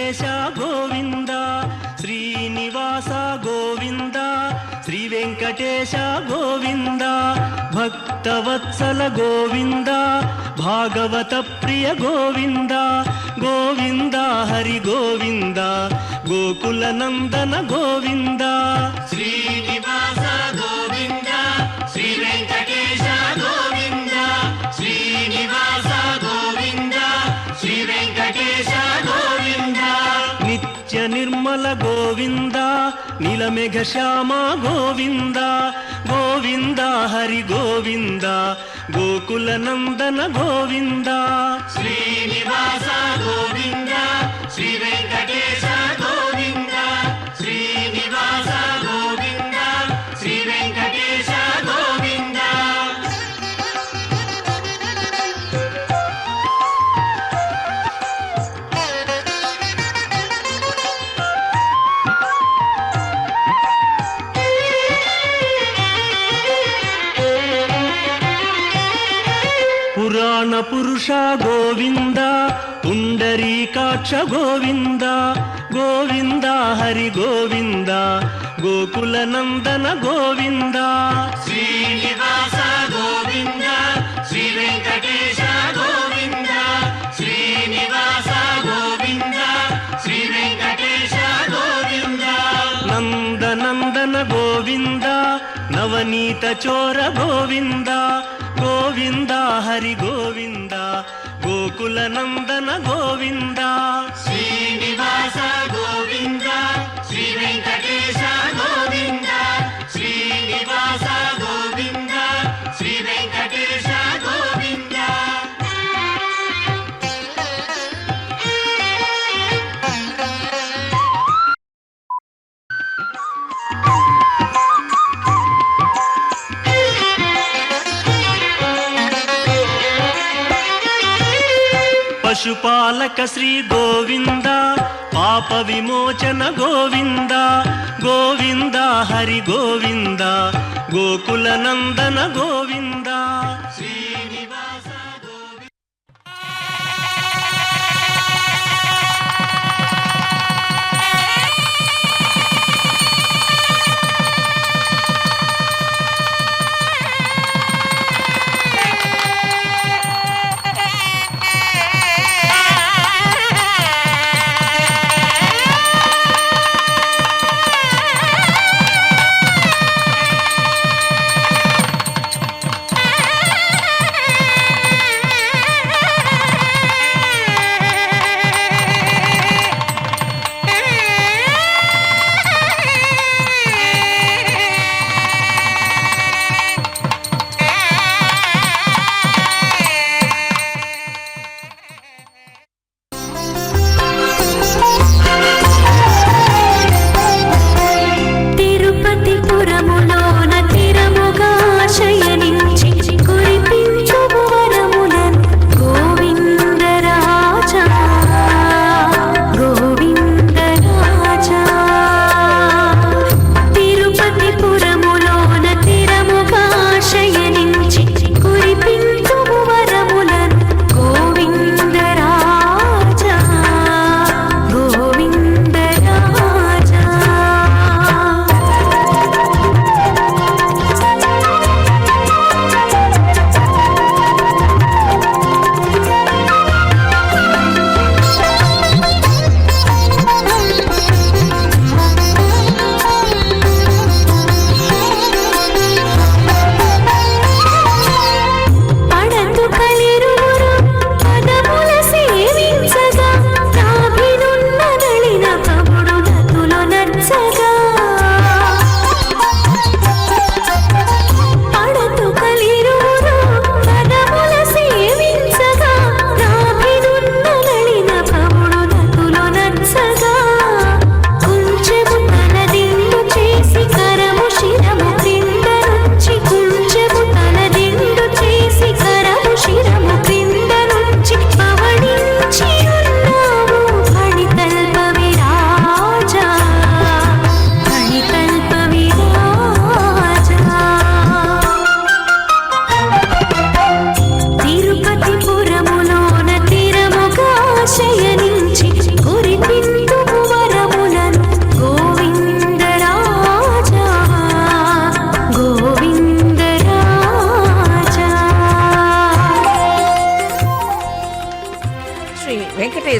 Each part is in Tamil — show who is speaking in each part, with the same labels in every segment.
Speaker 1: వెంకటేశ గోవింద శ్రీనివాస గోవింద శ్రీ వెంకటేశ గోవింద భక్తవత్సల గోవింద భాగవత ప్రియ గోవింద గోవింద హరి గోవింద గోకుల నందన గోవింద
Speaker 2: శ్రీనివాస గోవింద శ్రీ వెంకటేశ గోవింద శ్రీనివాస గోవింద శ్రీ వెంకటేశ గోవింద
Speaker 1: నిత్య నిర్మల గోవింద నీలమేఘ శ్యామ గోవింద గోవింద హరి గోవింద గోకుల నందన గోవింద
Speaker 2: శ్రీనివాస గోవింద శ్రీ వెంకటేశ గోవింద శ్రీనివాస గోవింద శ్రీ వెంకటేశ గోవింద
Speaker 1: పురాణ పురుష గోవింద పుండరీకాక్ష గోవింద గోవింద హరి గోవింద గోకుల నందన గోవింద
Speaker 2: శ్రీనివాస గోవింద శ్రీ వెంకటేశ గోవింద శ్రీనివాస గోవింద శ్రీ వెంకటేశ గోవింద
Speaker 1: నందనందన గోవింద నవనీత చోర గోవింద గోవింద హరి గోవింద గోకుల నందన గోవింద
Speaker 2: శ్రీనివాస గోవింద శ్రీ వెంకటేశ గోవింద శ్రీనివాస గోవింద శ్రీ వెంకటేశ గోవింద
Speaker 1: పశుపాలక శ్రీ గోవింద పాప విమోచన గోవింద గోవింద హరి గోవింద గోకుల నందన గోవింద
Speaker 2: శ్రీనివాస గోవింద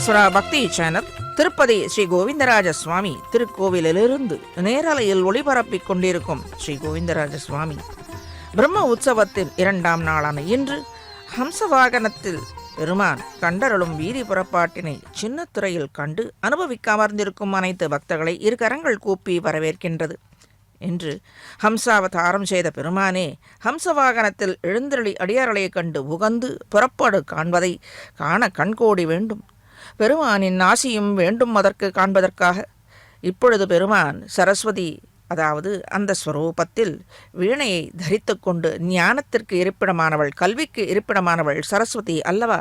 Speaker 3: பாசுரா பக்தி சேனல் திருப்பதி ஸ்ரீ கோவிந்தராஜ சுவாமி திருக்கோவிலிலிருந்து நேரலையில் ஒளிபரப்பிக் கொண்டிருக்கும் ஸ்ரீ கோவிந்தராஜ சுவாமி பிரம்ம உற்சவத்தில் 2ஆம் நாளான இன்று ஹம்சவாகனத்தில் பெருமான் கண்டருளும் வீதி புறப்பாட்டினை சின்னத்துறையில் கண்டு அனுபவிக்க அமர்ந்திருக்கும் அனைத்து பக்தர்களை இரு கரங்கள் கூப்பி வரவேற்கின்றது. என்று ஹம்சாவதாரம் செய்த பெருமானே ஹம்சவாகனத்தில் எழுந்தருளி அடியார்களைக் கண்டு உகந்து புறப்பாடு காண்பதை காண கண்கோடி வேண்டும். பெருமானின் ஆசியும் வேண்டும் அதற்கு காண்பதற்காக. இப்பொழுது பெருமான் சரஸ்வதி, அதாவது அந்த ஸ்வரூபத்தில் வீணையை தரித்து கொண்டு ஞானத்திற்கு இருப்பிடமானவள், கல்விக்கு இருப்பிடமானவள் சரஸ்வதி அல்லவா?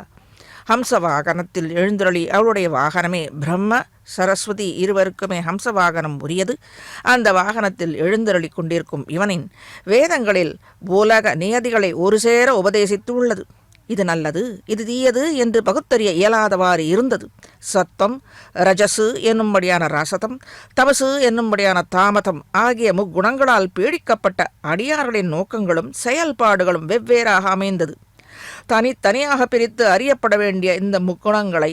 Speaker 3: ஹம்சவாகனத்தில் எழுந்தருளி அவளுடைய வாகனமே பிரம்ம சரஸ்வதி இருவருக்குமே ஹம்சவாகனம் உரியது. அந்த வாகனத்தில் எழுந்தருளி கொண்டிருக்கும் இவனின் வேதங்களில் உலக நியதிகளை ஒரு சேர உபதேசித்து உள்ளது. இது நல்லது, இது தீயது என்று பகுத்தறிய இயலாதவாறு இருந்தது. சத்தம், ரஜசு என்னும்படியான ரசதம், தமசு என்னும்படியான தாமதம் ஆகிய முக்குணங்களால் பீடிக்கப்பட்ட அடியார்களின் நோக்கங்களும் செயல்பாடுகளும் வெவ்வேறாக அமைந்தது. தனித்தனியாக பிரித்து அறியப்பட வேண்டிய இந்த முக்குணங்களை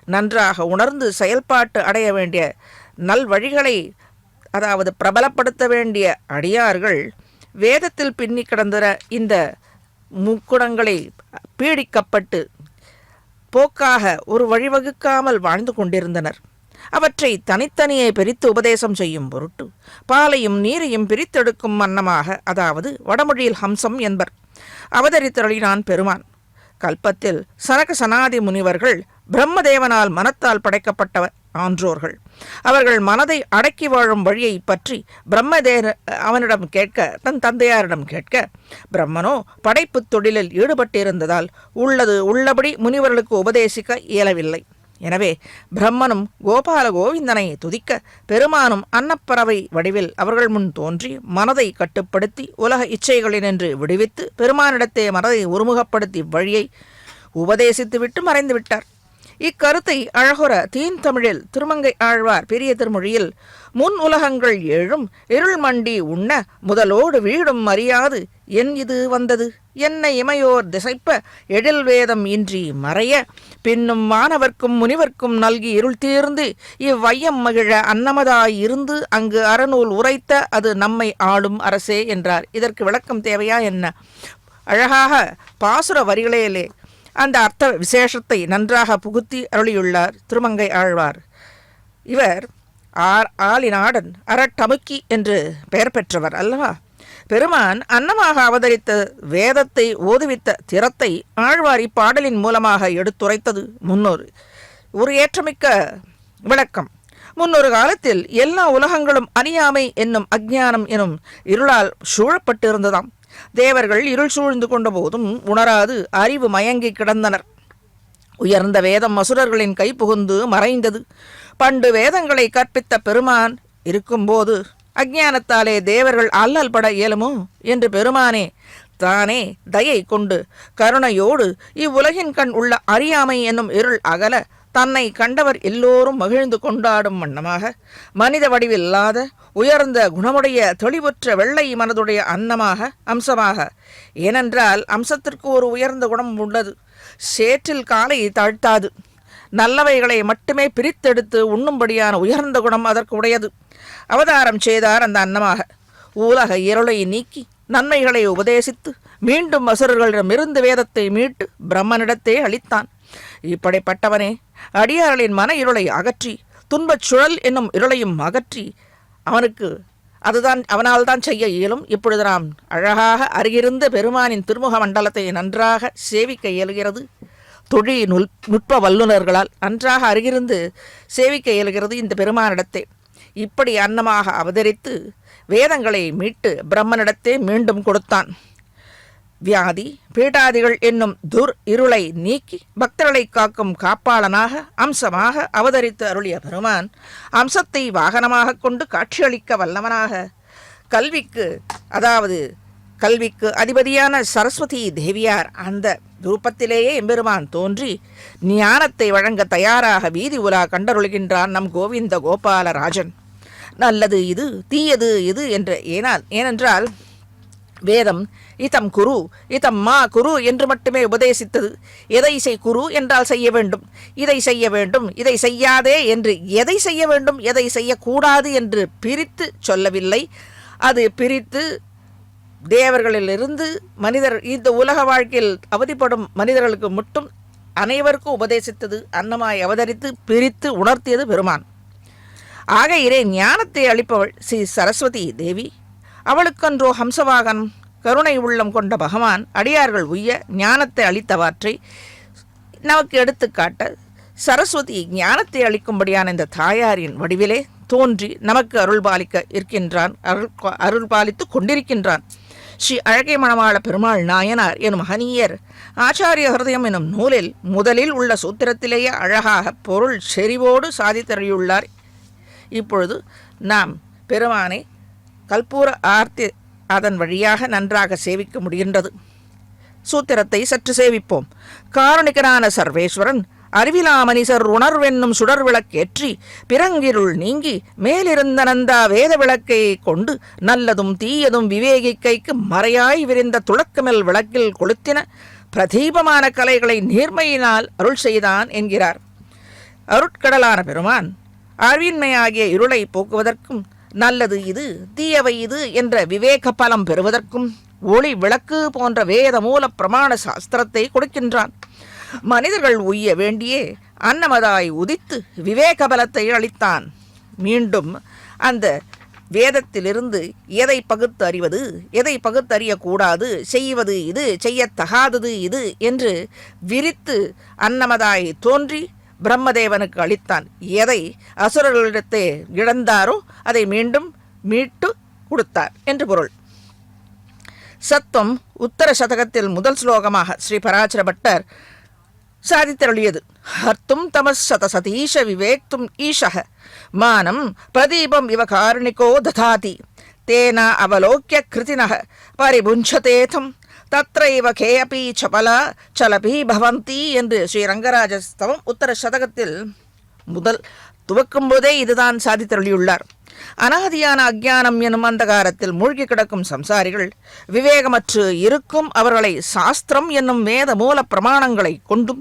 Speaker 3: நன்றாக உணர்ந்து செயல்பாட்டு அடைய வேண்டிய நல்வழிகளை, அதாவது பிரபலப்படுத்த வேண்டிய அடியார்கள் வேதத்தில் பின்னி கிடந்த இந்த முக்குணங்களை பீடிக்கப்பட்டு போக்காக ஒரு வழிவகுக்காமல் வாழ்ந்து கொண்டிருந்தனர். அவற்றை தனித்தனியே பிரித்து உபதேசம் செய்யும் பொருட்டு பாலையும் நீரையும் பிரித்தெடுக்கும் வண்ணமாக, அதாவது வடமொழியில் ஹம்சம் என்பர், அவதரித்தருளினான் பெருமான். கல்பத்தில் சனக சனாதி முனிவர்கள் பிரம்மதேவனால் மனத்தால் படைக்கப்பட்டவர் ஆன்றோர்கள். அவர்கள் மனதை அடக்கி வாழும் வழியை பற்றி அவனிடம் கேட்க, தன் தந்தையாரிடம் கேட்க, பிரம்மனோ படைப்பு தொழிலில் ஈடுபட்டிருந்ததால் உள்ளது உள்ளபடி முனிவர்களுக்கு உபதேசிக்க இயலவில்லை. எனவே பிரம்மனும் கோபால கோவிந்தனை துதிக்க பெருமானும் அன்னப்பறவை வடிவில் அவர்கள் முன் தோன்றி மனதை கட்டுப்படுத்தி உலக இச்சைகளினின்று விடுவித்து பெருமானிடத்தே மனதை ஒருமுகப்படுத்தி வழியை உபதேசித்துவிட்டு மறைந்து விட்டார். இக்கருத்தை அழகுற தீந்தமிழில் திருமங்கை ஆழ்வார் பெரிய திருமொழியில் முன் உலகங்கள் ஏழும் இருள் மண்டி உண்ண முதலோடு வீடும் அறியாது என் இது வந்தது என்ன இமையோர் திசைப்ப எழில் வேதம் இன்றி மறைய பின்னும் மாணவர்க்கும் முனிவர்க்கும் நல்கி இருள் தீர்ந்து இவ்வையம் மகிழ அன்னமதாய் இருந்து அங்கு அறநூல் உரைத்த அது நம்மை ஆளும் அரசே என்றார். இதற்கு விளக்கம் தேவையா என்ன? அழகாக பாசுர வரிகளிலே அந்த அர்த்த விசேஷத்தை நன்றாக புகுத்தி அருளியுள்ளார் திருமங்கை ஆழ்வார். இவர் ஆலிநாடன் அரட்டமுக்கி என்று பெயர் பெற்றவர் அல்லவா? பெருமான் அன்னமாக அவதரித்த வேதத்தை ஓதுவித்த திறத்தை ஆழ்வார் இப்பாடலின் மூலமாக எடுத்துரைத்தது முன்னொரு ஒரு ஏற்றமிக்க விளக்கம். முன்னொரு காலத்தில் எல்லா உலகங்களும் அறியாமை என்னும் அஞ்ஞானம் எனும் இருளால் சூழப்பட்டிருந்ததாம். தேவர்கள் இருள் சூழ்ந்து கொண்ட போதும் உணராது அறிவு மயங்கி கிடந்தனர். உயர்ந்த வேதம் அசுரர்களின் கை புகுந்து மறைந்தது. பண்டு வேதங்களை கற்பித்த பெருமான் இருக்கும்போது அஞ்ஞானத்தாலே தேவர்கள் அல்லல் பட இயலுமோ என்று பெருமானே தானே தயை கொண்டு கருணையோடு இவ்வுலகின் கண் உள்ள அறியாமை என்னும் இருள் அகல தன்னை கண்டவர் எல்லோரும் மகிழ்ந்து கொண்டாடும் வண்ணமாக மனித வடிவில்லாத உயர்ந்த குணமுடைய தெளிவுற்ற வெள்ளை மனதுடைய அன்னமாக அம்சமாக, ஏனென்றால் அம்சத்திற்கு ஒரு உயர்ந்த குணம் உள்ளது. சேற்றில் காலை தாழ்த்தாது, நல்லவைகளை மட்டுமே பிரித்தெடுத்து உண்ணும்படியான உயர்ந்த குணம் அதற்கு உடையது. அவதாரம் செய்தார் அந்த அன்னமாக. உலக இருளை நீக்கி நன்மைகளை உபதேசித்து மீண்டும் அசுரர்களிடமிருந்து வேதத்தை மீட்டு பிரம்மனிடத்தே அளித்தான். இப்படிப்பட்டவனே அடியார்களின் மன இருளை அகற்றி துன்பச் சுழல் என்னும் இருளையும் அகற்றி அவனால் தான் செய்ய இயலும். இப்பொழுது நாம் அழகாக அருகிருந்த பெருமானின் திருமுக மண்டலத்தை நன்றாக சேவிக்க இயலுகிறது. நுட்ப வல்லுநர்களால் நன்றாக அருகிருந்து சேவிக்க இயலுகிறது இந்த பெருமானிடத்தை. இப்படி அன்னமாக அவதரித்து வேதங்களை மீட்டு பிரம்மனிடத்தே மீண்டும் கொடுத்தான். வியாதி பீடாதிகள் என்னும் இருளை நீக்கி பக்தர்களை காக்கும் காப்பாளனாக அம்சமாக அவதரித்து அருளிய பெருமான் அம்சத்தை வாகனமாக கொண்டு காட்சியளிக்க வல்லவனாக கல்விக்கு அதிபதியான சரஸ்வதி தேவியார் அந்த ரூபத்திலேயே எம்பெருமான் தோன்றி ஞானத்தை வழங்க தயாராக வீதி உலா கண்டருளுகின்றான் நம் கோவிந்த கோபாலராஜன். நல்லது இது, தீயது இது என்று ஏனென்றால் வேதம் இதம் குரு இதம் மா குரு என்று மட்டுமே உபதேசித்தது. எதை குரு என்றால் செய்ய வேண்டும், இதை செய்ய வேண்டும், இதை செய்யாதே என்று எதை செய்ய வேண்டும் எதை செய்யக்கூடாது என்று பிரித்து சொல்லவில்லை. அது பிரித்து தேவர்களிலிருந்து மனிதர் இந்த உலக வாழ்க்கையில் அவதிப்படும் மனிதர்களுக்கு மட்டும் அனைவருக்கும் உபதேசித்தது, அன்னமாய் அவதரித்து பிரித்து உணர்த்தியது பெருமான். ஆக இறை ஞானத்தை அளிப்பவள் ஸ்ரீ சரஸ்வதி தேவி. அவளுக்கன்றோ ஹம்சவாகனம் கருணை உள்ளம் கொண்ட பகவான் அடியார்கள் உய்ய ஞானத்தை அளித்தவாற்றை நமக்கு எடுத்துக்காட்ட சரஸ்வதி ஞானத்தை அளிக்கும்படியான இந்த தாயாரின் வடிவிலே தோன்றி நமக்கு அருள்பாலிக்க இருக்கின்றான், அருள்பாலித்து கொண்டிருக்கின்றான். ஸ்ரீ அழகை மணவாள பெருமாள் நாயனார் எனும் மகனீயர் ஆச்சாரிய ஹிருதயம் எனும் நூலில் முதலில் உள்ள சூத்திரத்திலேயே அழகாக பொருள் செறிவோடு சாதித்தருளியுள்ளார். இப்பொழுது நாம் பெருமானை கல்பூர ஆர்த்தி அதன் வழியாக நன்றாக சேவிக்க முடிகின்றது. சூத்திரத்தை சற்று சேவிப்போம். காரணிகரான சர்வேஸ்வரன் அறிவிலா மனிதர் உணர்வென்னும் சுடர் விளக்கேற்றி பிறங்கிருள் நீங்கி மேலிருந்த நந்தா வேத விளக்கை கொண்டு நல்லதும் தீயதும் விவேகிக்கைக்கு மறையாய் விரிந்த துளக்கமெல் விளக்கில் கொளுத்தின பிரதீபமான கலைகளை நீர்மையினால் அருள் செய்தான் என்கிறார். அருட்கடலான பெருமான் அறிவின்மையாகிய இருளை போக்குவதற்கும் நல்லது இது தீயவை இது என்ற விவேக பலம் பெறுவதற்கும் ஒளி விளக்கு போன்ற வேத மூல பிரமாண சாஸ்திரத்தை கொடுக்கின்றான். மனிதர்கள் உய்ய வேண்டியே அன்னமதாய் உதித்து விவேக பலத்தை அளித்தான். மீண்டும் அந்த வேதத்திலிருந்து எதை பகுத்து அறிவது, எதை பகுத்தறியக்கூடாது, செய்வது இது, செய்யத்தகாதது இது என்று விரித்து அன்னமதாய் தோன்றி பிரம்மதேவனுக்கு அளித்தான். எதை அசுரர்களிடத்தே இழந்தாரோ அதை மீண்டும் மீட்டு கொடுத்தார் என்று பொருள். சத்துவம் உத்தர சதகத்தில் முதல் ஸ்லோகமாக ஸ்ரீ பராசர பட்டர் சாதித்தருளியது. ஹர்த்தும் தமசத சதீஷ விவேக்தும் ஈஷக மானம் பிரதீபம் இவ காரணிகோ ததாதி தேன அவலோக்கிய கிருதினக பரிபுஞ்சதேதம் தத்ரைவ கேபி சபலா சலபி பவந்தி என்று ஸ்ரீ ரங்கராஜஸ்தவம் உத்தர சதகத்தில் முதல் துவக்கும் போதே இதுதான் சாதித்தருளியுள்ளார். அனாதியான அக்ஞானம் எனும் அந்தகாரத்தில் மூழ்கி கிடக்கும் சம்சாரிகள் விவேகமற்று இருக்கும் அவர்களை சாஸ்திரம் என்னும் வேத மூல பிரமாணங்களை கொண்டும்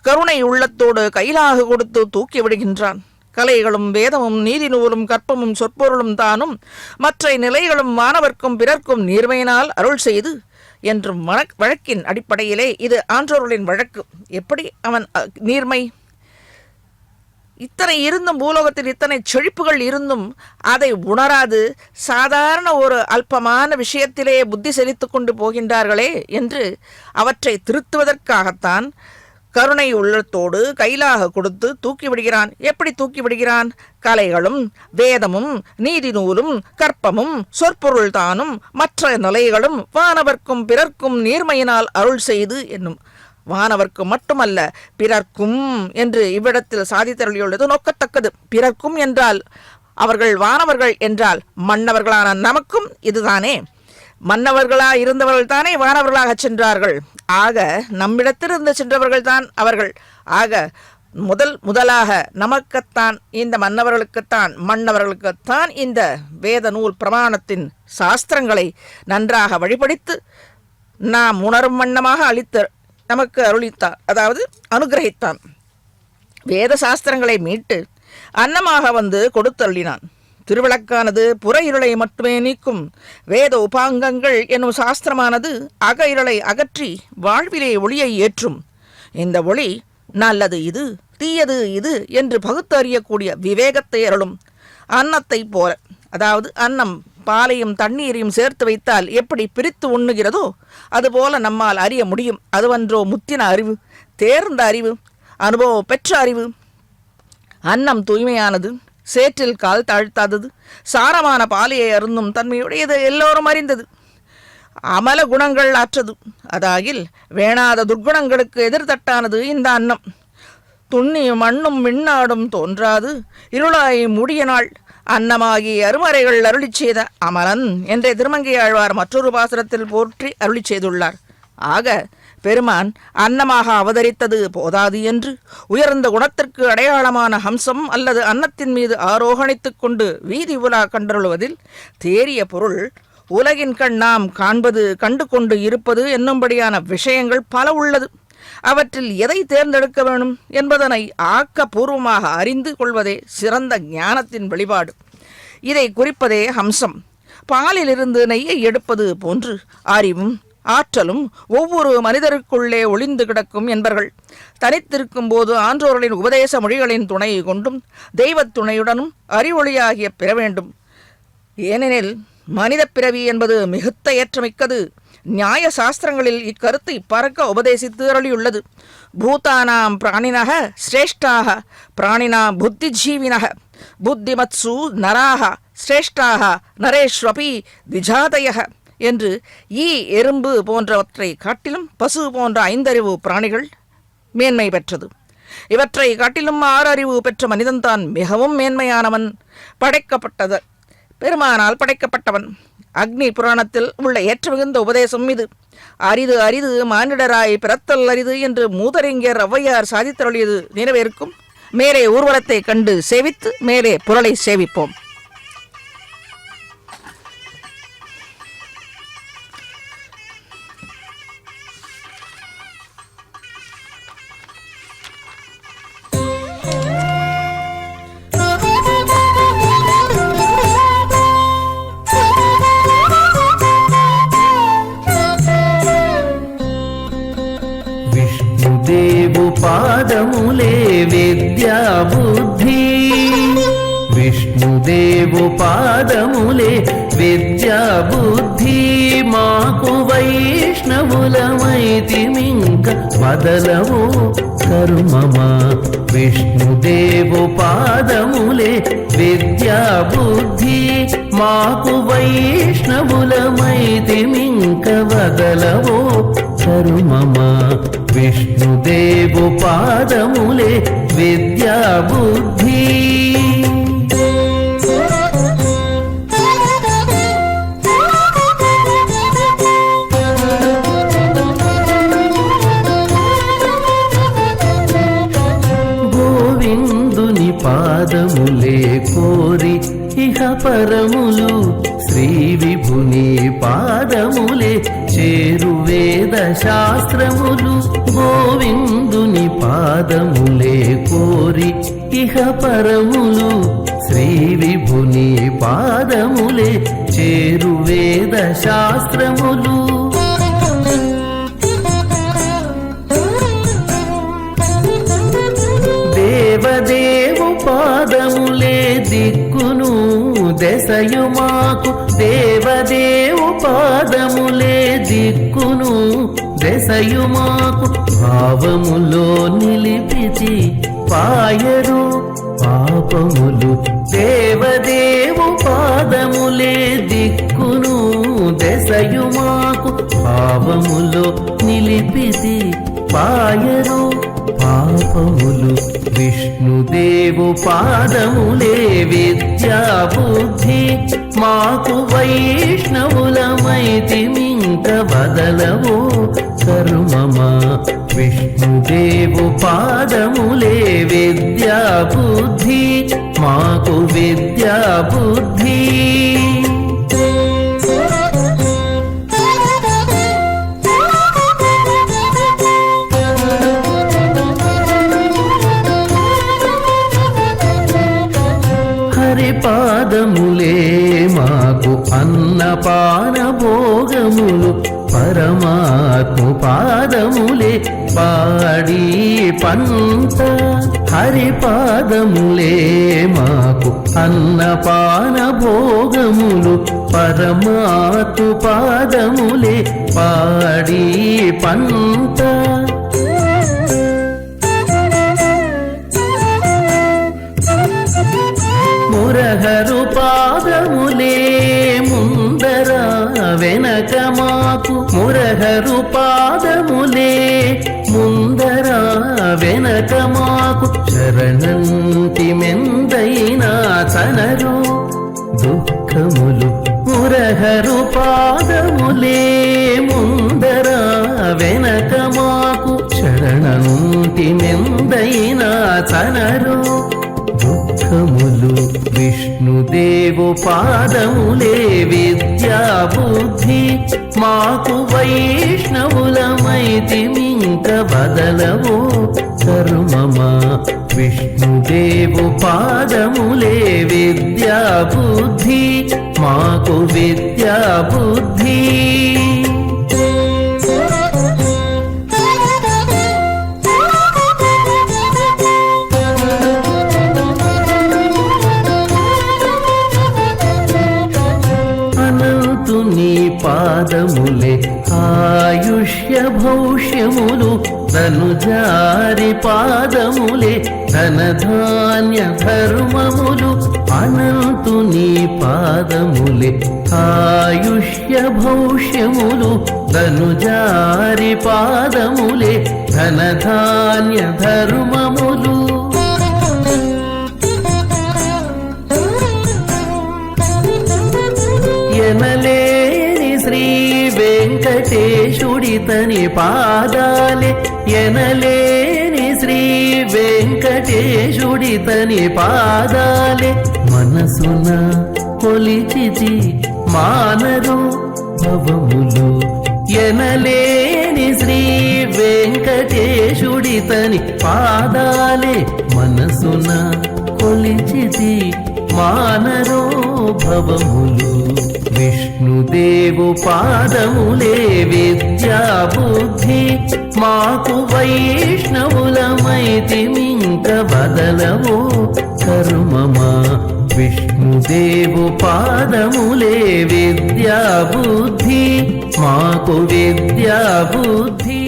Speaker 3: கருணை உள்ளத்தோடு கையிலாக கொடுத்து தூக்கி விடுகின்றான். கலைகளும் வேதமும் நீதி நூலும் கற்பமும் சொற்பொருளும் தானும் மற்ற நிலைகளும் மாணவர்க்கும் பிறர்க்கும் நீர்மையினால் அருள் செய்து என்றும் வழக்கின் அடிப்படையிலே இது ஆன்றோர்களின் வழக்கு. எப்படி அவன் நீர்மை? இத்தனை இருந்தும் பூலோகத்தில் இத்தனை செழிப்புகள் இருந்தும் அதை உணராது சாதாரண ஒரு அல்பமான விஷயத்திலே புத்தி செலுத்து கொண்டு போகின்றார்களே என்று அவற்றை திருத்துவதற்காகத்தான் கருணை உள்ளத்தோடு கையிலாக கொடுத்து தூக்கி விடுகிறான். எப்படி தூக்கி விடுகிறான்? கலைகளும் வேதமும் நீதி நூலும் கற்பமும் சொற்பொருள் தானும் மற்ற நிலைகளும் வானவர்க்கும் பிறர்க்கும் நீர்மையினால் அருள் செய்து என்னும் வானவர்க்கு மட்டுமல்ல பிறர்க்கும் என்று இவ்விடத்தில் சாதித்தருளியுள்ளது நோக்கத்தக்கது. பிறர்க்கும் என்றால் அவர்கள் வானவர்கள் என்றால் மன்னவர்களான நமக்கும் இதுதானே. மன்னவர்களாக இருந்தவர்கள் தானே வானவர்களாக சென்றார்கள். ஆக நம்மிடத்திலிருந்து சென்றவர்கள் தான் அவர்கள். ஆக முதலாக நமக்குத்தான் இந்த மன்னவர்களுக்குத்தான் இந்த வேத நூல் பிரமாணத்தின் சாஸ்திரங்களை நன்றாக வழிபடித்து நாம் உணரும் வண்ணமாக நமக்கு அருளித்தான், அதாவது அனுகிரகித்தான். வேத சாஸ்திரங்களை மீட்டு அன்னமாக வந்து கொடுத்தருளினான். திருவிளக்கானது புற இருளை மட்டுமே நீக்கும். வேத உபாங்கங்கள் என்னும் சாஸ்திரமானது அக இருளை அகற்றி வாழ்விலே ஒளியை ஏற்றும். இந்த ஒளி நல்லது இது தீயது இது என்று பகுத்தறியக்கூடிய விவேகத்தை அருளும். அன்னத்தை போல, அதாவது அன்னம் பாலையும் தண்ணீரையும் சேர்த்து வைத்தால் எப்படி பிரித்து உண்ணுகிறதோ அதுபோல நம்மால் அறிய முடியும். அதுவன்றோ முத்தின அறிவு, தேர்ந்த அறிவு, அனுபவம் பெற்ற அறிவு. அன்னம் தூய்மையானது, சேற்றில் கால் தாழ்த்தாதது, சாரமான பாலையை அருந்தும் தன்மையுடையது எல்லோரும் அறிந்தது. அமல குணங்கள் ஆற்றது, அதாகில் வேணாத துர்க்குணங்களுக்கு எதிர்த்தட்டானது இந்த அன்னம். துண்ணியும் மண்ணும் விண்ணாடும் தோன்றாது இருளாய் மூடிய நாள் அன்னமாகி அருமறைகள் அருளி செய்த அமரன் என்றே திருமங்கை ஆழ்வார் மற்றொரு பாசுரத்தில் போற்றி அருளி செய்துள்ளார். ஆக பெருமான் அன்னமாக அவதரித்தது போதாது என்று உயர்ந்த குணத்திற்கு அடையாளமான ஹம்சம் அல்லது அன்னத்தின் மீது ஆரோகணித்துக் கொண்டு வீதி உலா கண்டருளுவதில் தேறிய பொருள் உலகின் கண் நாம் கண்டு கொண்டு இருப்பது என்னும்படியான விஷயங்கள் பல உள்ளது. அவற்றில் எதை தேர்ந்தெடுக்க வேணும் என்பதனை ஆக்கப்பூர்வமாக அறிந்து கொள்வதே சிறந்த ஞானத்தின் வெளிப்பாடு. இதை குறிப்பதே ஹம்சம். பாலிலிருந்து நெய்யை எடுப்பது போன்று அறிவும் ஆற்றலும் ஒவ்வொரு மனிதருக்குள்ளே ஒளிந்து கிடக்கும் என்பர்கள். தனித்திருக்கும் போது ஆன்றோர்களின் உபதேச மொழிகளின் துணை கொண்டும் தெய்வத் துணையுடனும் அறிவொளியாகிய பெற வேண்டும். ஏனெனில் மனித பிறவி என்பது மிகுத்த ஏற்றமிக்கது. நியாய சாஸ்திரங்களில் இக்கருத்தை பறக்க உபதேசித்து அருளியுள்ளது. பூதானாம் பிராணினக சிரேஷ்டாக பிராணினா புத்திஜீவினக புத்திமத்சு நராக சிரேஷ்டாக நரேஷ்வபி திஜாதயக என்று எறும்பு போன்றவற்றை காட்டிலும் பசு போன்ற 5 அறிவு பிராணிகள் மேன்மை பெற்றது. இவற்றை காட்டிலும் 6 அறிவு பெற்ற மனிதன்தான் மிகவும் மேன்மையானவன், படைக்கப்பட்டது பெருமானால் படைக்கப்பட்டவன். அக்னி புராணத்தில் உள்ள ஏற்றமிகுந்த உபதேசம் இது. அரிது அரிது மானிடராய் பிறத்தல் அரிது என்று மூதறிஞர் ஔவையார் சாதித்தருளியது நினைவேற்கும். மேலே ஊர்வலத்தை கண்டு சேவித்து மேலே புரளை சேவிப்போம்.
Speaker 4: పాదములే విద్యా బుద్ధి విష్ణుదేవు పాదములే విద్యా బుద్ధి మాకు వైష్ణవులమైతిమింక వదలవు కరుమమా విష్ణుదేవు పాదములే విద్యా బుద్ధి మాకు వైష్ణవులమైతిమింక వదలవు కరుమమా విష్ణుదేవు పాదములే విద్యా బుద్ధి. గోవిందుని పాదములే కోరి ఇహ పరములు శ్రీ విభుని పాదములే చేరు వేద శాస్త్రములు. గోవిందుని పాదములే కోరి ఇహ పరములు శ్రీ విభుని పాదములే చేరు వేద శాస్త్రములు. దేవదేవు పాదములే దిక్కును దశయు మాకు దేవదేవు పాదములే దిక్కును దశయు మాకు భావములో నిలిపిచి పాయరు పాపములు. దేవదేవు పాదములే దిక్కును దశయు మాకు భావములో నిలిపిచి పాయరు పాపములు. విష్ణుదేవు పాదములే విద్యా బుద్ధి మాకు వైష్ణవులమైతిమింక వదలవో కరుమమా విష్ణుదేవు పాదములే విద్యా బుద్ధి మాకు విద్యా బుద్ధి. పాదములే మాకు అన్నపాన భోగములు పరమాత్మ పాదములే పాడి పంట. హరి పాదములే మాకు అన్నపాన భోగములు పరమాత్మ పాదములే పాడి పంట. మురహరు పాదములే ముందర వెనక మాకు మురహరు పాదములే ముందర వెనక మాకు శరణంటి మెందైనా తనరు దుఃఖములు. మురహరు పాదములే ముందర వెనక మాకు శరణంటి మెందైనా తనరు దుఃఖములు. విష్ణుదేవు విష్ణుదేవు పాదములే విద్యా బుద్ధి మాకు వైష్ణవులమైతిమింక బదలవో కరుమమా విష్ణుదేవు పాదములే విద్యా బుద్ధి మాకు విద్యా బుద్ధి పాదములే ఆయుష్య భౌష్యములు ధనుజారి పాదములే ధనధాన్య ధర్మములు అనంతుని పాదములే ఆయుష్య భౌష్యములు ధనుజారి పాదములే ధనధాన్య ధర్మములు ఎనలేని శ్రీ వెంకటేశుడితని పాదాలే ఎనలేని శ్రీ వెంకటేశుడితని పాదాలే మనసున కొలిచితి మానరు భవములు ఎనలేని శ్రీ వెంకటేశుడితని పాదాలే మనసున కొలిచితి మానరో భవములు విష్ణుదేవు పాదములే విద్యా బుద్ధి మాకు వైష్ణవులమైతిమింక బదలవో కరుమమా విష్ణుదేవు పాదములే విద్యా బుద్ధి మాకు విద్యా బుద్ధి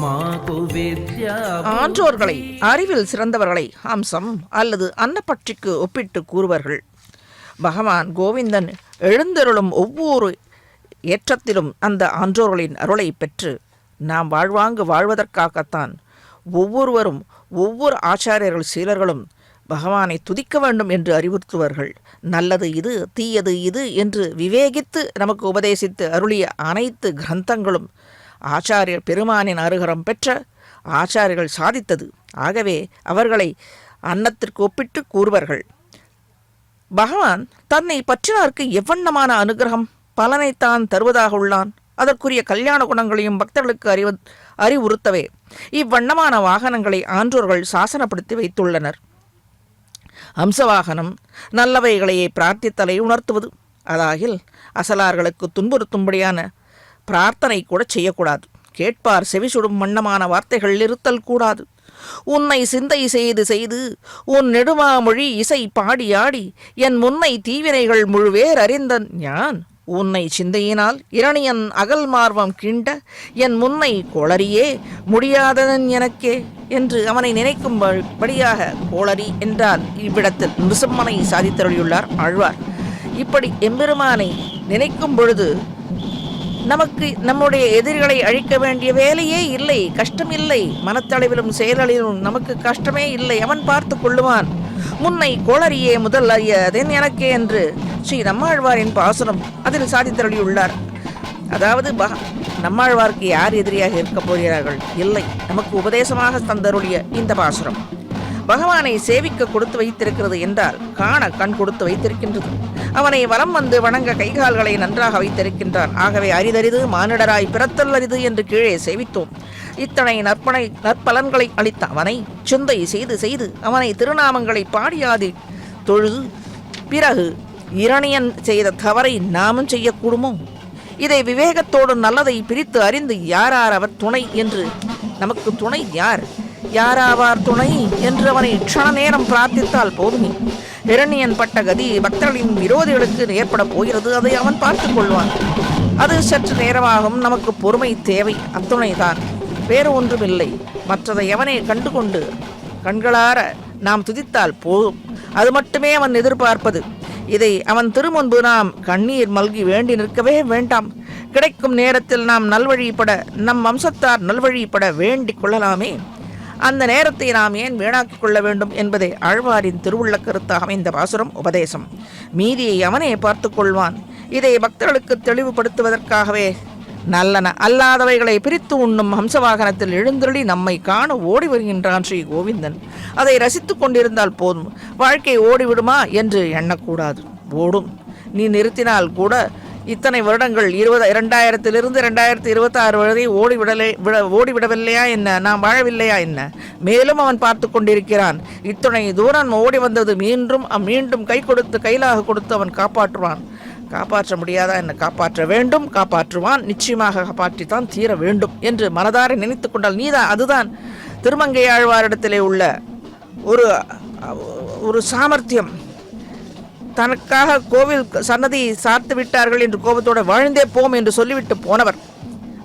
Speaker 4: மாகு வித்யா.
Speaker 3: ஆன்றோர்களை அறிவில் சிறந்தவர்களை ஹம்சம் அல்லது அன்னப்பட்சிக்கு ஒப்பிட்டு கூறுவார்கள். பகவான் கோவிந்தன் எழுந்தருளும் ஒவ்வொரு ஏற்றத்திலும் அந்த ஆன்றோர்களின் அருளை பெற்று நாம் வாழ்வாங்கு வாழ்வதற்காகத்தான் ஒவ்வொருவரும் ஒவ்வொரு ஆச்சாரியர்கள் சீலர்களும் பகவானை துதிக்க வேண்டும் என்று அறிவுறுத்துவார்கள். நல்லது இது தீயது இது என்று விவேகித்து நமக்கு உபதேசித்து அருளிய அனைத்து கிரந்தங்களும் ஆச்சாரியர் பெருமானின் அருகரம் பெற்ற ஆச்சாரியர்கள் சாதித்தது. ஆகவே அவர்களை அன்னத்திற்கு ஒப்பிட்டு கூறுவார்கள். பகவான் தன்னை பற்றினார்க்கு எவ்வண்ணமான அனுகிரகம் பலனைத்தான் தருவதாக உள்ளான். அதற்குரிய கல்யாண குணங்களையும் பக்தர்களுக்கு அறிவுறுத்தவே இவ்வண்ணமான வாகனங்களை ஆன்றோர்கள் சாசனப்படுத்தி வைத்துள்ளனர். ஹம்சவாகனம் நல்லவைகளையே பிரார்த்தித்தலை உணர்த்துவது. அதாகில் அசலார்களுக்கு துன்புறுத்தும்படியான பிரார்த்தனை கூட செய்யக்கூடாது. கேட்பார் செவிசுடும் வண்ணமான வார்த்தைகள் இருத்தல் கூடாது. உன்னை சிந்தை செய்து செய்து உன் நெடுமாமொழி இசை பாடி ஆடி என் முன்னை தீவினைகள் முழுவேர் அறிந்தன் யான். உன்னை சிந்தையினால் இரணியன் அகல் மார்வம் கிண்ட என் முன்னை கோளரியே முடியாததன் எனக்கே என்று அவனை நினைக்கும்படியாக கோளரி என்றால் இவ்விடத்தில் நிருசிம்மனை சாதித்தருளியுள்ளார் ஆழ்வார். இப்படி எம்பெருமானை நினைக்கும் பொழுது நமக்கு நம்முடைய எதிரிகளை அழிக்க வேண்டிய வேலையே இல்லை, கஷ்டமில்லை. மனத்தளவிலும் செயலிலும் நமக்கு கஷ்டமே இல்லை. அவன் பார்த்து கொள்ளுவான். முன்னை கோளரியே முதல் அறியதென் எனக்கே என்று ஸ்ரீ நம்மாழ்வாரின் பாசுரம் அதில் சாதித்தருளியுள்ளார். அதாவது நம்மாழ்வாருக்கு யார் எதிரியாக இருக்கப் போகிறார்கள்? இல்லை, நமக்கு உபதேசமாக தந்தருளிய இந்த பாசுரம் பகவானை சேவிக்க கொடுத்து வைத்திருக்கிறது என்றால் காண கண் கொடுத்து வைத்திருக்கின்றது. அவனை வலம் வந்து வணங்க கைகால்களை நன்றாக வைத்திருக்கின்றான். ஆகவே அரிதறிது மானிடராய் பிறத்தல் அரிது என்று கீழே சேவித்தோம். இத்தனை நற்பலன்களை அளித்த அவனை சிந்தை செய்து செய்து அவனை திருநாமங்களை பாடியாதி தொழுது பிறகு இரணியன் செய்த தவறை நாமும் செய்யக்கூடுமோ? இதை விவேகத்தோடு நல்லதை பிரித்து அறிந்து யாரார் அவர் துணை என்று நமக்கு துணை யார், யாராவார் துணை என்று அவனை க்ஷண நேரம் பிரார்த்தித்தால் போதுமே. இரணியன் பட்ட கதி பக்தர்களின் விரோதிகளுக்கு ஏற்பட போகிறது. அதை அவன் பார்த்து கொள்வான். அது சற்று நேரமாகும். நமக்கு பொறுமை தேவை, அத்துணைதான், வேறு ஒன்றுமில்லை. மற்றதை அவனை கண்டு கொண்டு கண்களார நாம் துதித்தால் போதும். அது மட்டுமே அவன் எதிர்பார்ப்பது. இதை அவன் திருமுன்பு நாம் கண்ணீர் மல்கி வேண்டி நிற்கவே வேண்டாம். கிடைக்கும் நேரத்தில் நாம் நல்வழிப்பட, நம் வம்சத்தார் நல்வழிப்பட வேண்டிக் கொள்ளலாமே. அந்த நேரத்தை நாம் ஏன் வீணாக்கிக் கொள்ள வேண்டும் என்பதை ஆழ்வாரின் திருவுள்ள கருத்தாக அமைந்த பாசுரம் உபதேசம். மீதியை அவனே பார்த்து கொள்வான். இதை பக்தர்களுக்கு தெளிவுபடுத்துவதற்காகவே நல்லன அல்லாதவைகளை பிரித்து உண்ணும் ஹம்சவாகனத்தில் எழுந்தருளி நம்மை காண ஓடி வருகின்றான் ஸ்ரீ கோவிந்தன். அதை ரசித்து கொண்டிருந்தால் போதும். வாழ்க்கை ஓடிவிடுமா என்று எண்ணக்கூடாது. ஓடும். நீ நிறுத்தினால் கூட இத்தனை வருடங்கள் 2000 2026 வரை ஓடிவிடவில்லையா என்ன? நாம் வாழவில்லையா என்ன? மேலும் அவன் பார்த்து கொண்டிருக்கிறான். இத்தனை தூரம் ஓடி வந்தது மீண்டும் கை கொடுத்து கைலாக கொடுத்து அவன் காப்பாற்றுவான். காப்பாற்ற முடியாதா என்ன? காப்பாற்ற வேண்டும், காப்பாற்றுவான், நிச்சயமாக காப்பாற்றித்தான் தீர வேண்டும் என்று மனதார நினைத்து கொண்டால் நீதான். அதுதான் திருமங்கை ஆழ்வாரிடத்திலே உள்ள ஒரு சாமர்த்தியம். தனக்காக கோவில் சன்னதி சார்த்து விட்டார்கள் என்று கோபத்தோடு வாழ்ந்தே போம் என்று சொல்லிவிட்டு போனவர்.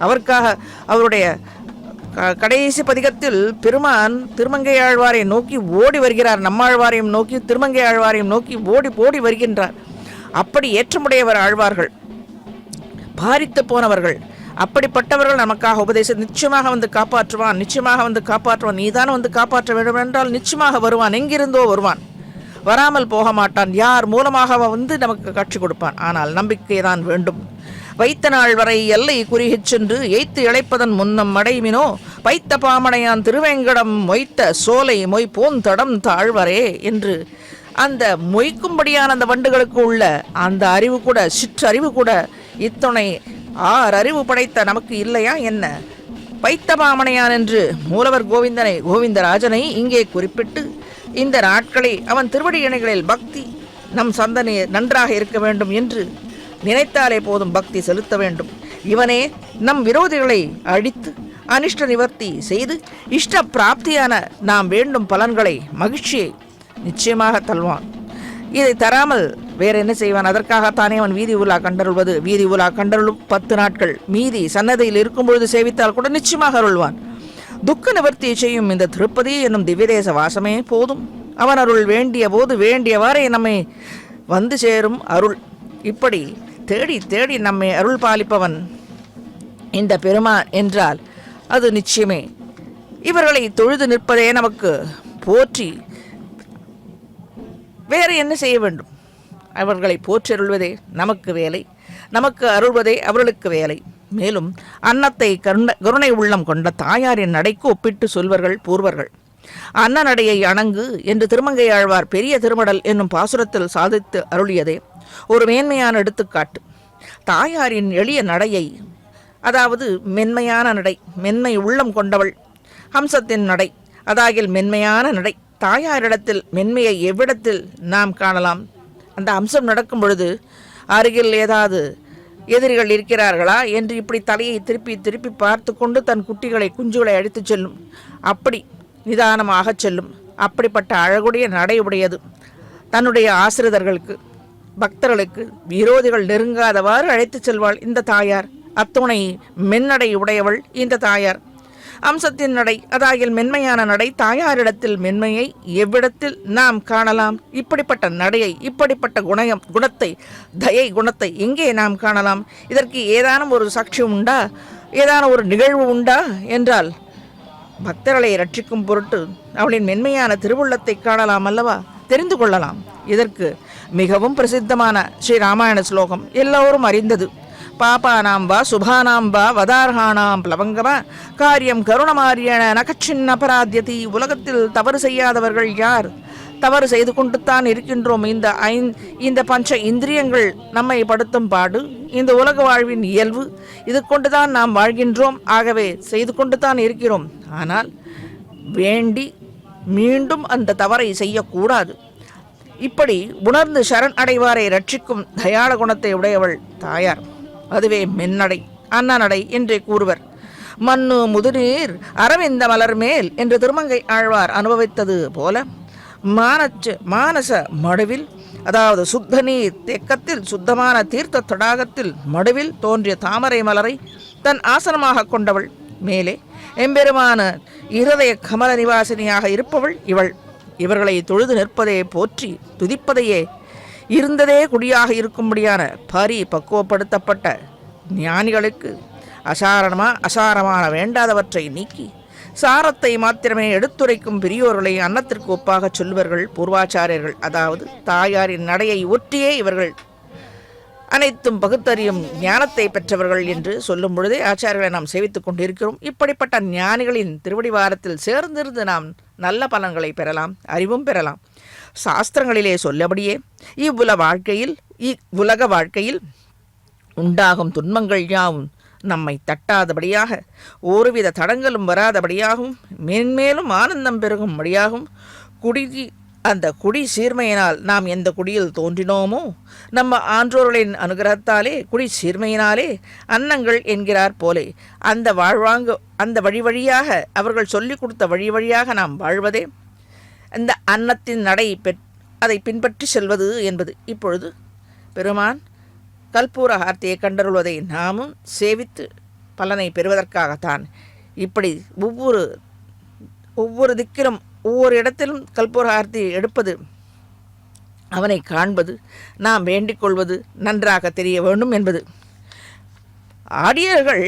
Speaker 3: அவருக்காக அவருடைய கடைசி பதிகத்தில் பெருமான் திருமங்கை ஆழ்வாரை நோக்கி ஓடி வருகிறார். நம்மாழ்வாரையும் நோக்கி திருமங்கை ஆழ்வாரையும் நோக்கி ஓடி வருகின்றார். அப்படி ஏற்றமுடையவர் ஆழ்வார்கள், பாரித்து போனவர்கள். அப்படிப்பட்டவர்கள் நமக்காக உபதேசம் நிச்சயமாக வந்து காப்பாற்றுவான், நிச்சயமாக வந்து காப்பாற்றுவான். நீதான் வந்து காப்பாற்ற வேண்டும் என்றால் நிச்சயமாக வருவான், எங்கிருந்தோ வருவான், வராமல் போக மாட்டான். யார் மூலமாக வந்து நமக்கு காட்சி கொடுப்பான். ஆனால் நம்பிக்கை தான் வேண்டும். வைத்த நாள் வரை எல்லை குறுகிச் சென்று எய்த்து இழைப்பதன் முன்னம் அடைமினோ வைத்த பாமடையான் திருவேங்கடம் மொய்த்த சோலை மொய் போந்தடம் தாழ்வரே என்று அந்த மொய்க்கும்படியான அந்த வண்டுகளுக்கு உள்ள அந்த அறிவு கூட, சிற்றறிவு கூட இத்துணை 6 அறிவு படைத்த நமக்கு இல்லையா என்ன? வைத்த பாமனையான் என்று மூலவர் கோவிந்தராஜனை இங்கே குறிப்பிட்டு இந்த நாட்களை அவன் திருவடி இணைகளில் பக்தி நம் சந்தனை நன்றாக இருக்க வேண்டும் என்று நினைத்தாலே போதும், பக்தி செலுத்த வேண்டும். இவனே நம் விரோதிகளை அழித்து அனிஷ்ட நிவர்த்தி செய்து இஷ்ட பிராப்தியான நாம் வேண்டும் பலன்களை, மகிழ்ச்சியை நிச்சயமாக தருவான். இதை தராமல் வேற என்ன செய்வான்? அதற்காகத்தானே அவன் வீதி உலா கண்டருள்வது. வீதி உலா கண்டருளும் 10 நாட்கள் மீதி சன்னதியில் இருக்கும் பொழுது சேவித்தால் கூட நிச்சயமாக அருள்வான். துக்க நிவர்த்தியை செய்யும் இந்த திருப்பதி என்னும் திவ்யதேச வாசமே போதும். அவன் அருள் வேண்டிய போது வேண்டியவாறே நம்மை வந்து சேரும் அருள். இப்படி தேடி தேடி நம்மை அருள் பாலிப்பவன் இந்த பெருமான் என்றால் அது நிச்சயமே. இவர்களை தொழுது நிற்பதே நமக்கு போற்றி. வேறு என்ன செய்ய வேண்டும்? அவர்களை போற்றருள்வதே நமக்கு வேலை, நமக்கு அருள்வதே அவர்களுக்கு வேலை. மேலும் அன்னத்தை கருணை உள்ளம் கொண்ட தாயாரின் நடைக்கு ஒப்பிட்டு சொல்வர்கள் பூர்வர்கள். அன்ன நடையை அணங்கு என்று திருமங்கை ஆழ்வார் பெரிய திருமடல் என்னும் பாசுரத்தில் சாதித்து அருளியதே ஒரு மேன்மையான எடுத்துக்காட்டு. தாயாரின் எளிய நடையை, அதாவது மென்மையான நடை, மென்மை உள்ளம் கொண்டவள். ஹம்சத்தின் நடை அதாகில் மென்மையான நடை. தாயாரிடத்தில் மென்மையை எவ்விடத்தில் நாம் காணலாம்? அந்த அம்சம் நடக்கும் பொழுது அருகில் ஏதாவது எதிரிகள் இருக்கிறார்களா என்று இப்படி தலையை திருப்பி திருப்பி பார்த்து கொண்டு தன் குஞ்சுகளை அழைத்து செல்லும். அப்படி நிதானமாக செல்லும். அப்படிப்பட்ட அழகுடைய நடையுடையது. தன்னுடைய ஆசிரியர்களுக்கு, பக்தர்களுக்கு விரோதிகள் நெருங்காதவாறு அழைத்து செல்வாள் இந்த தாயார். அத்துணை மென்னடை உடையவள் இந்த தாயார். அம்சத்தின் நடை அதாகில் மென்மையான நடை. தாயாரிடத்தில் மென்மையை எவ்விடத்தில் நாம் காணலாம்? இப்படிப்பட்ட நடையை, இப்படிப்பட்ட குணத்தை, தயை குணத்தை எங்கே நாம் காணலாம்? இதற்கு ஏதானும் ஒரு சாட்சி உண்டா? ஏதான ஒரு நிகழ்வு உண்டா என்றால் பக்தர்களை ரட்சிக்கும் பொருட்டு அவளின் மென்மையான திருவுள்ளத்தை காணலாம் அல்லவா, தெரிந்து கொள்ளலாம். இதற்கு மிகவும் பிரசித்தமான ஸ்ரீராமாயண ஸ்லோகம் எல்லோரும் அறிந்தது. பாபானாம் வா சுபானாம் வா வதார்ஹானாம் பிளவங்கமா காரியம் கருணமாரியன நகச்சின் அபராத்தியதி. உலகத்தில் தவறு செய்யாதவர்கள் யார்? தவறு செய்து கொண்டுத்தான் இருக்கின்றோம். இந்த பஞ்ச இந்திரியங்கள் நம்மை படுத்தும் பாடு, இந்த உலக வாழ்வின் இயல்பு, இது கொண்டுதான் நாம் வாழ்கின்றோம். ஆகவே செய்து கொண்டு தான் இருக்கிறோம். ஆனால் வேண்டி மீண்டும் அந்த தவறை செய்யக்கூடாது. இப்படி உணர்ந்து சரண் அடைவாரை ரட்சிக்கும் தயாள குணத்தை உடையவள் தாயார். அதுவே மென்னடை, அன்னநடை என்றே கூறுவர். மண்ணு முதுநீர் அரவிந்த மலர் மேல் என்று திருமங்கை ஆழ்வார் அனுபவித்தது போல மானச மடுவில், அதாவது சுத்த நீர் தேக்கத்தில், சுத்தமான தீர்த்த தடாகத்தில் மடுவில் தோன்றிய தாமரை மலரை தன் ஆசனமாக கொண்டவள். மேலே எம்பெருமான இருதய கமல நிவாசினியாக இருப்பவள் இவள். இவர்களை தொழுது நிற்பதே போற்றி துதிப்பதையே இருந்ததே குடியாக இருக்கும்படியான பக்குவப்படுத்தப்பட்ட ஞானிகளுக்கு அசாரமான வேண்டாதவற்றை நீக்கி சாரத்தை மாத்திரமே எடுத்துரைக்கும் பெரியோர்களை அன்னத்திற்கு ஒப்பாக சொல்வர்கள் பூர்வாச்சாரியர்கள். அதாவது தாயாரின் நடையை ஒற்றியே இவர்கள் அனைத்தும் பகுத்தறியும் ஞானத்தை பெற்றவர்கள் என்று சொல்லும் பொழுதே ஆச்சாரியர்களை நாம் சேவித்துக் கொண்டிருக்கிறோம். இப்படிப்பட்ட ஞானிகளின் திருவடிவாரத்தில் சேர்ந்திருந்து நாம் நல்ல பலன்களை பெறலாம், அறிவும் பெறலாம். சாஸ்திரங்களிலே சொல்லபடியே இவ்வுலக வாழ்க்கையில் உண்டாகும் துன்பங்கள் யாவும் நம்மை தட்டாதபடியாக, ஒருவித தடங்களும் வராதபடியாகவும், மேன்மேலும் ஆனந்தம் பெருகும்படியாகவும், அந்த குடி சீர்மையினால் நாம் எந்த குடியில் தோன்றினோமோ, நம்ம ஆன்றோர்களின் அனுகிரகத்தாலே குடி சீர்மையினாலே அன்னங்கள் என்கிறார் போலே அந்த வழி வழியாக அவர்கள் சொல்லிக் கொடுத்த வழி வழியாக நாம் வாழ்வதே அந்த அன்னத்தின் அதை பின்பற்றி செல்வது என்பது. இப்பொழுது பெருமான் கற்பூர ஆர்த்தியை கண்டருள்வதை நாமும் சேவித்து பலனை பெறுவதற்காகத்தான் இப்படி ஒவ்வொரு திக்கிலும் ஒவ்வொரு இடத்திலும் கற்பூர ஆர்த்தி எடுப்பது, அவனை காண்பது, நாம் வேண்டிக் கொள்வது நன்றாக தெரிய வேண்டும் என்பது. ஆடியர்கள்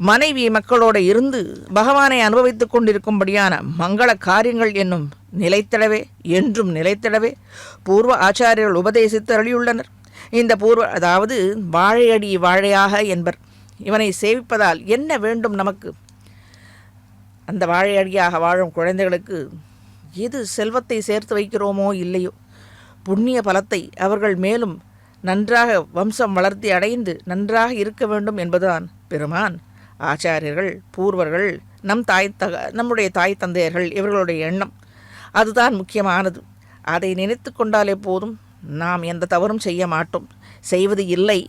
Speaker 3: மனைவி மக்களோடு இருந்து பகவானை அனுபவித்துக் கொண்டிருக்கும்படியான மங்கள காரியங்கள் என்னும் நிலைத்திடவே, என்றும் நிலைத்திடவே பூர்வ ஆச்சாரியர்கள் உபதேசித்து அருளியுள்ளனர். இந்த அதாவது வாழையடி வாழையாக என்பர். இவனை சேவிப்பதால் என்ன வேண்டும் நமக்கு? அந்த வாழையடியாக வாழும் குழந்தைகளுக்கு எது செல்வத்தை சேர்த்து வைக்கிறோமோ இல்லையோ, புண்ணிய பலத்தை அவர்கள் மேலும் நன்றாக வம்சம் வளர்த்தி அடைந்து நன்றாக இருக்க வேண்டும் என்பதுதான் பெருமான், ஆச்சாரியர்கள், பூர்வர்கள், நம்முடைய தாய் தந்தையர்கள் இவர்களுடைய எண்ணம். அதுதான் முக்கியமானது. அதை நினைத்து கொண்டாலே போதும், நாம் எந்த தவறும் செய்ய மாட்டோம். செய்வது இல்லை,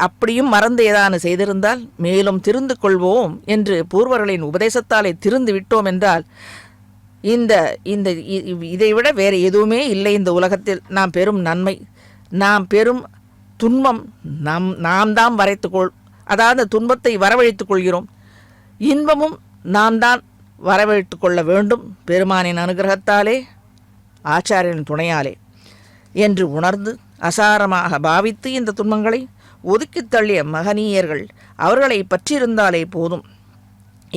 Speaker 3: அப்படியும் மறந்து ஏதானு செய்திருந்தால் மேலும் திருந்து கொள்வோம் என்று பூர்வர்களின் உபதேசத்தாலே திருந்து விட்டோம் என்றால் இதைவிட வேறு எதுவுமே இல்லை இந்த உலகத்தில். நாம் பெறும் நன்மை, நாம் பெறும் துன்பம் நாம் தான் அதாவது துன்பத்தை வரவழைத்துக் கொள்கிறோம், இன்பமும் நாம் தான் வரவழைத்துக் கொள்ள வேண்டும் பெருமானின் அனுகிரகத்தாலே, ஆச்சாரியன் துணையாலே என்று உணர்ந்து அசாரமாக பாவித்து இந்த துன்பங்களை ஒதுக்கித் தள்ளிய மகனீயர்கள் அவர்களை பற்றியிருந்தாலே போதும்.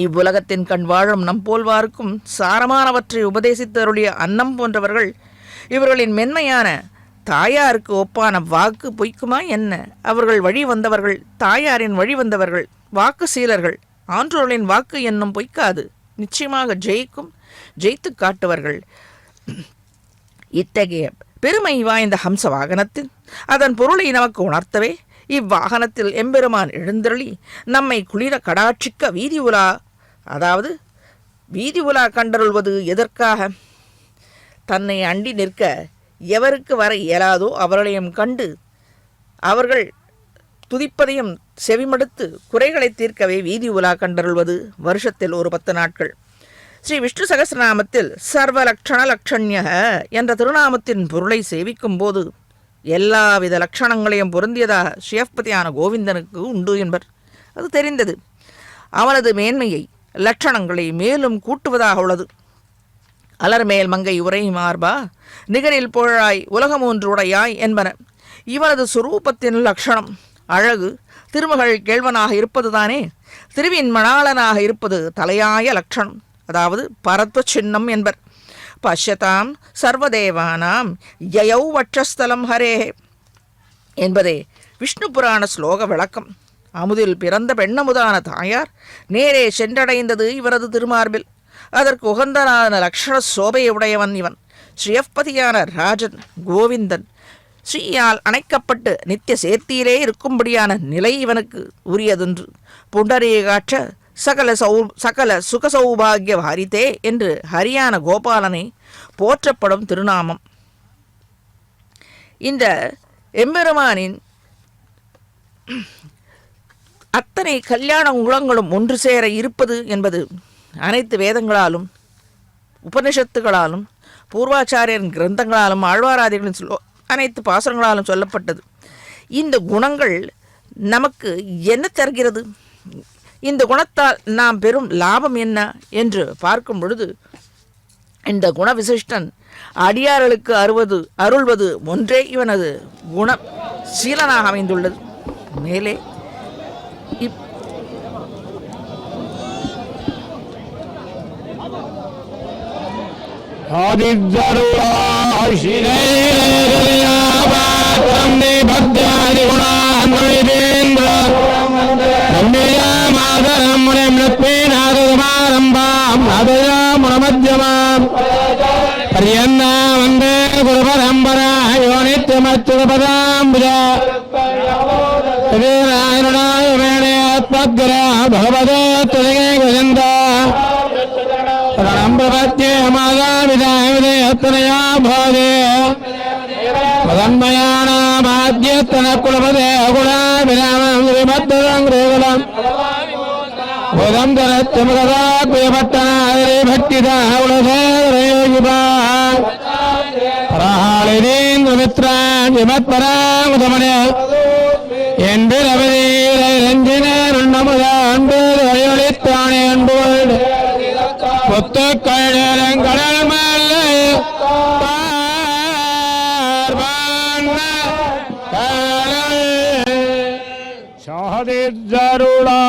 Speaker 3: இவ்வுலகத்தின் கண் வாழும் நம் போல்வாருக்கும் சாரமானவற்றை உபதேசித்து அருளிய அன்னம் போன்றவர்கள் இவர்களின் மென்மையான தாயாருக்கு ஒப்பான வாக்கு பொய்க்குமா என்ன? அவர்கள் வழி வந்தவர்கள், தாயாரின் வழி வந்தவர்கள், வாக்கு சீலர்கள். ஆன்றோர்களின் வாக்கு என்னும் பொய்க்காது, நிச்சயமாக ஜெயித்து காட்டுவர்கள். இத்தகைய பெருமை வாய்ந்த ஹம்ச வாகனத்தில் அதன் பொருளை நமக்கு உணர்த்தவே இவ்வாகனத்தில் எம்பெருமான் எழுந்தருளி நம்மை குளிர கடாட்சிக்க வீதி உலா கண்டருள்வது எதற்காக? தன்னை அண்டி நிற்க எவருக்கு வர இயலாதோ அவர்களையும் கண்டு அவர்கள் துதிப்பதையும் செவிமடுத்து குறைகளை தீர்க்கவே வீதி உலா கண்டருள்வது வருஷத்தில் ஒரு 10 நாட்கள். ஸ்ரீ விஷ்ணு சகஸ்ரநாமத்தில் சர்வலக்ஷண லக்ஷண்ய என்ற திருநாமத்தின் பொருளை சேவிக்கும் போது எல்லாவித லட்சணங்களையும் பொருந்தியதாக ஸ்ரீயப்பதியான கோவிந்தனுக்கு உண்டு என்பர். அது தெரிந்தது. அவனது மேன்மையை லட்சணங்களை மேலும் கூட்டுவதாக உள்ளது. அலர்மேல் மங்கை உரை மார்பா நிகரில் புழாய் உலகமூன்று உடையாய் என்பன இவனது சுரூபத்தின் லட்சணம். அழகு திருமகள் கேள்வனாக இருப்பதுதானே. திருவின் மணாளனாக இருப்பது தலையாய லட்சணம், அதாவது பரத்வ சின்னம் என்பர். பஷ்யதாம் சர்வதேவானாம் யயௌ வட்சஸ்தலம் ஹரே என்பதே விஷ்ணு புராண ஸ்லோக விளக்கம். அமுதில் பிறந்த பெண்ணமுதான தாயார் நேரே சென்றடைந்தது இவரது திருமார்பில். அதற்கு உகந்தனான லக்ஷண சோபையுடையவன் இவன். ஸ்ரீயப்பதியான ராஜன் கோவிந்தன் ஸ்ரீயால் அணைக்கப்பட்டு நித்திய சேர்த்தியிலே இருக்கும்படியான நிலை இவனுக்கு உரியதென்று புண்டரீகாட்ச சகல சுக சௌபாகிய ஹரிதே என்று ஹரியான கோபாலனை போற்றப்படும் திருநாமம். இந்த எம்பெருமானின் அத்தனை கல்யாண குணங்களும் ஒன்று சேர இருப்பது என்பது அனைத்து வேதங்களாலும் உபனிஷத்துகளாலும் பூர்வாச்சாரியரின் கிரந்தங்களாலும் ஆழ்வாராதிகளின் அனைத்து பாசுரங்களாலும் சொல்லப்பட்டது. இந்த குணங்கள் நமக்கு என்ன தருகிறது? இந்த குணத்தால் நாம் பெறும் லாபம் என்ன என்று பார்க்கும் பொழுது இந்த குண விசிஷ்டன் அடியார்களுக்கு அருள்வது ஒன்றே இவனது குண சீலனாக அமைந்துள்ளது. மேலே
Speaker 2: ஆதித்யருளாய் ஸ்ரீ
Speaker 5: श्रीमच्युतपदाम्बुज श्रीनारायणाय वेणेत्मग्र भगवते तुलगे गजन्द रणं प्रपद्ये मादाविदाय विदयत्तनया भोजे मदन्मयानामाद्यत्तनकुलपदे गुणाभिरामं श्रीमद्दरङ्गुलं भुजन्तरत्यमगदाकुयपट्टनादरे भट्टिदा गुणसेवरयोगिपा राहालिनीन्द्रमित्रान् विमत्परामुदमने என்பிரவதீரை ரஞ்சினருண்ணமுதாண்டு வழியொளித்தானே அன்புகள் புத்தக்கழல் மல்லை சாதிருளா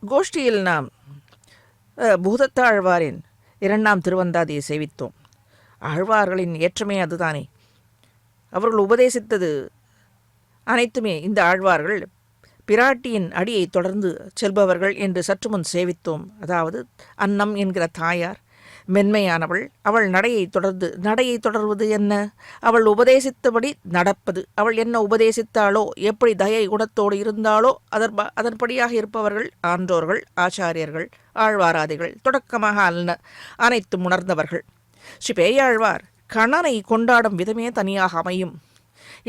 Speaker 3: கோஷ்டியில் நாம் பூதத்தாழ்வாரின் 2ஆம் திருவந்தாதியை சேவித்தோம். ஆழ்வார்களின் ஏற்றமே அதுதானே. அவர்கள் உபதேசித்தது அனைத்துமே இந்த ஆழ்வார்கள் பிராட்டியின் அடியை தொடர்ந்து செல்பவர்கள் என்று சற்று முன் சேவித்தோம். அதாவது அன்னம் என்கிற தாயார் மென்மையானவள். அவள் நடையை தொடர்வது என்ன? அவள் உபதேசித்தபடி நடப்பது. அவள் என்ன உபதேசித்தாளோ, எப்படி தயை குணத்தோடு இருந்தாளோ அதன்படியாக இருப்பவர்கள் ஆன்றோர்கள், ஆச்சாரியர்கள், ஆழ்வாராதிகள், தொடக்கமாக அனைத்தும் உணர்ந்தவர்கள். ஸ்ரீ பேயாழ்வார் கண்ணனை கொண்டாடும் விதமே தனியாக அமையும்.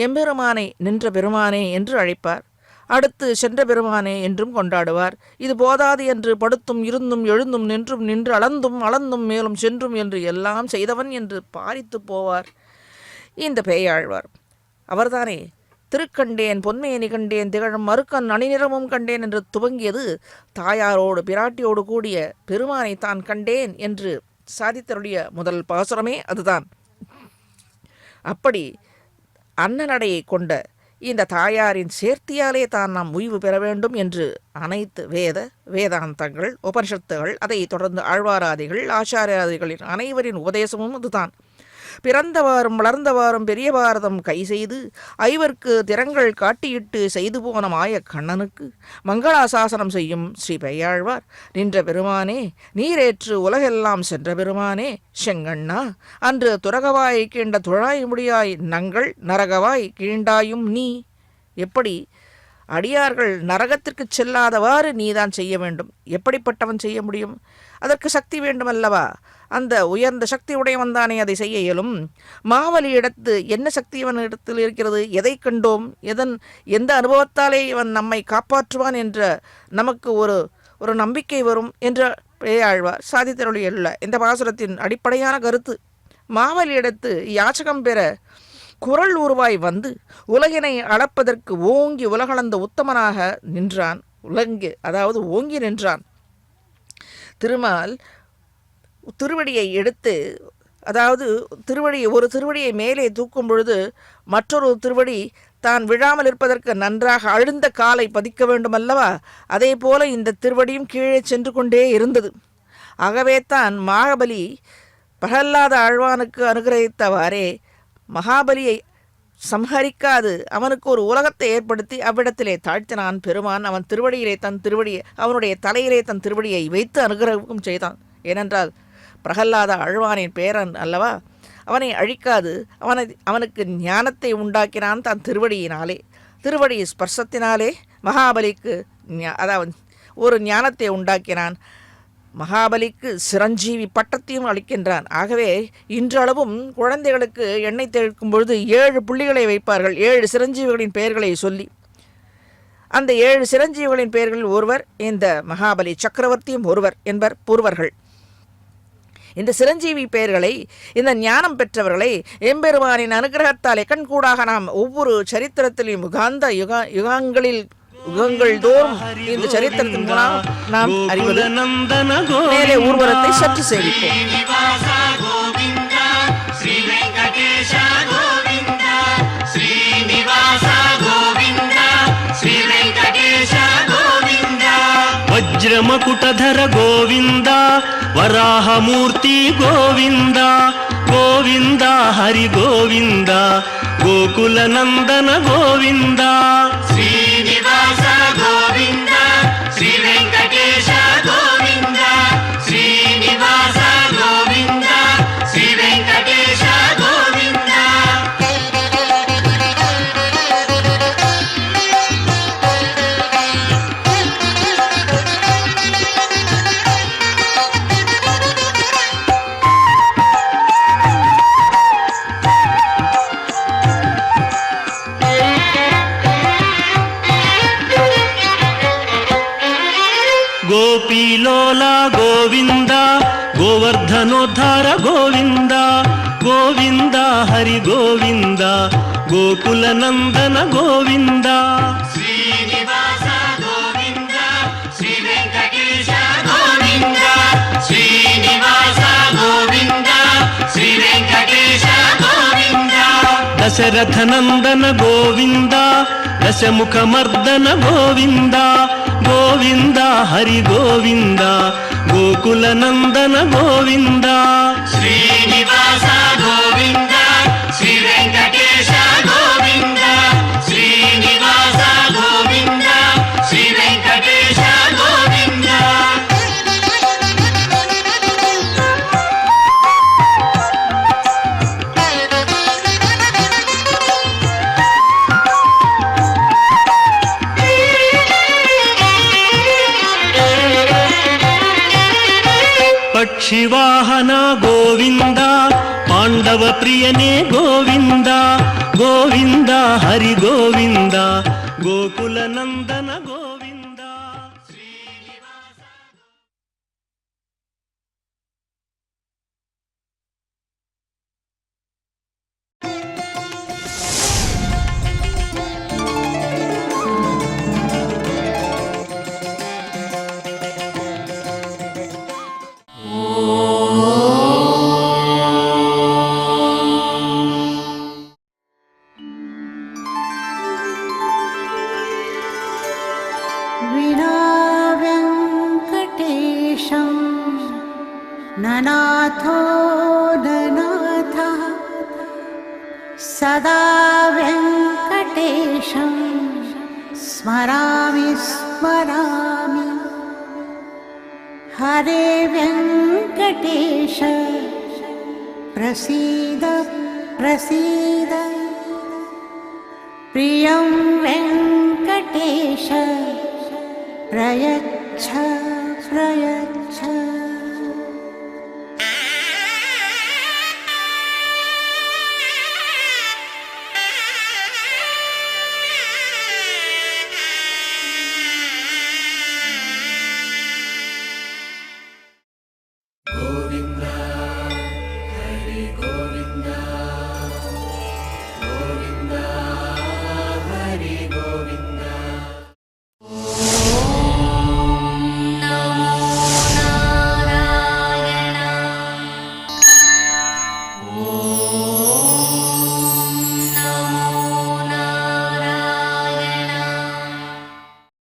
Speaker 3: எம்பெருமானை நின்ற பெருமானே என்று அழைப்பார். அடுத்து சென்ற பெருமானே என்றும் கொண்டாடுவார். இது போதாது என்று படுத்தும் இருந்தும் எழுந்தும் நின்றும் நின்று அளந்தும் மேலும் சென்றும் என்று எல்லாம் செய்தவன் என்று பாரித்து போவார் இந்த பேயாழ்வார். அவர்தானே திருக்கண்டேன் பொன்மேனி கண்டேன் திகழும் மறுக்கண் அணிநிறமும் கண்டேன் என்று துவங்கியது தாயாரோடு பிராட்டியோடு கூடிய பெருமானை தான் கண்டேன் என்று சாதித்தருடைய முதல் பாசுரமே அதுதான். அப்படி அன்னநடையை கொண்ட இந்த தாயாரின் சேர்த்தியாலே தான் நாம் உய்வு பெற வேண்டும் என்று அனைத்து வேதாந்தங்கள், உபனிஷத்துகள், அதை தொடர்ந்து ஆழ்வாராதிகள், ஆச்சாரியாதிகளின் அனைவரின் உபதேசமும் அதுதான். பிறந்தவாறும் வளர்ந்தவாறும் பெரிய பாரதம் கை செய்து ஐவர்க்கு திறங்கள் காட்டியிட்டு செய்து போன மாய கண்ணனுக்கு மங்களாசாசனம் செய்யும் ஸ்ரீ பெய்யாழ்வார், நின்ற பெருமானே நீரேற்று உலகெல்லாம் சென்ற பெருமானே செங்கண்ணா அன்று துரகவாய் கீண்ட துழாய் முடியாய் நங்கள் நரகவாய் கீண்டாயும் நீ. எப்படி அடியார்கள் நரகத்திற்கு செல்லாதவாறு நீதான் செய்ய வேண்டும். எப்படிப்பட்டவன் செய்ய முடியும்? அதற்கு சக்தி வேண்டுமல்லவா? அந்த உயர்ந்த சக்தி உடையவன் தானே அதை செய்ய இயலும். மாவலி இடத்து என்ன சக்தி இவன் இடத்தில் இருக்கிறது? எதை கண்டோம்? எந்த அனுபவத்தாலே இவன் நம்மை காப்பாற்றுவான் என்ற நமக்கு ஒரு நம்பிக்கை வரும் என்ற பேயாழ்வார் சாதித்தருளியுள்ள இந்த பாசுரத்தின் அடிப்படையான கருத்து. மாவலி இடத்து யாச்சகம் பெற குரல் உருவாய் வந்து உலகினை அளப்பதற்கு ஓங்கி உலகளந்த உத்தமனாக நின்றான். ஓங்கி நின்றான். திருமால் திருவடியை எடுத்து, அதாவது ஒரு திருவடியை மேலே தூக்கும் பொழுது மற்றொரு திருவடி தான் விழாமல் இருப்பதற்கு நன்றாக அழுந்த காலை பதிக்க வேண்டும் அல்லவா? அதே போல இந்த திருவடியும் கீழே சென்று கொண்டே இருந்தது. ஆகவே தான் மகாபலி பிரகல்லாத ஆழ்வானுக்கு அனுகிரகித்தவாறே மகாபலியை சம்ஹரிக்காது அவனுக்கு ஒரு உலகத்தை ஏற்படுத்தி அவ்விடத்திலே தாழ்த்தினான் பெருமான். அவன் அவனுடைய தலையிலே தன் திருவடியை வைத்து அனுகிரகம் செய்தான். ஏனென்றால் பிரகல்லாத ஆழ்வானின் பேரன் அல்லவா? அவனை அழிக்காது அவனுக்கு ஞானத்தை உண்டாக்கினான் தன் திருவடியினாலே. திருவடி ஸ்பர்சத்தினாலே மகாபலிக்கு அதாவது ஒரு ஞானத்தை உண்டாக்கினான். மகாபலிக்கு சிரஞ்சீவி பட்டத்தையும் அளிக்கின்றான். ஆகவே இன்றளவும் குழந்தைகளுக்கு எண்ணெய் தேய்க்கும் பொழுது 7 புள்ளிகளை வைப்பார்கள், 7 சிரஞ்சீவிகளின் பெயர்களை சொல்லி. அந்த 7 சிரஞ்சீவிகளின் பெயர்களில் ஒருவர் இந்த மகாபலி சக்கரவர்த்தியும் ஒருவர் என்பர் பூர்வர்கள். இந்த சிரஞ்சீவி பெயர்களை, இந்த ஞானம் பெற்றவர்களை எம்பெருமானின் அனுகிரகத்தாலே கண்கூடாக நாம் ஒவ்வொரு சரித்திரத்திலும் யுகங்கள் தோறும் இந்த சரித்திரத்தின் மூலம் நாம் அறிவது. மேலே ஊர்வலத்தை சற்று சேவிப்போம்.
Speaker 1: వజ్రమకుటధర గోవింద వరాహమూర్తి గోవింద గోవింద హరి గోవింద గోకుల నందన గోవింద
Speaker 2: శ్రీనివాస గోవింద శ్రీ వెంకటేశ గోవింద శ్రీనివాస గోవింద శ్రీ వెంకటేశ గోవింద.
Speaker 1: గోపీలోల గోవింద గోవర్ధనోద్ధార గోవింద గోవింద హరి గోవింద గోకుల నందన గోవింద
Speaker 2: శ్రీనివాస గోవింద శ్రీ వెంకటేశ గోవింద శ్రీనివాస గోవింద శ్రీ వెంకటేశ గోవింద.
Speaker 1: దశరథ నందన గోవింద దశముఖమర్దన గోవింద గోవింద హరి గోవింద గోకుల నందన గోవింద
Speaker 2: శ్రీనివాస గోవింద శ్రీ వెంకటేశ గోవింద శ్రీనివాస గోవింద శ్రీ వెంకటేశ గోవింద
Speaker 1: పక్షివాహన గోవింద పాండవ ప్రియనే గోవింద గోవింద హరి గోవింద గోకుల నందన గోవింద
Speaker 6: विना वेङ्कटेशं ननाथो ननाथः सदा वेङ्कटेशं स्मरामि स्मरामि हरे वेङ्कटेश प्रसीद प्रसीद प्रियं वेङ्कटेश प्रयच्छ प्रयच्छ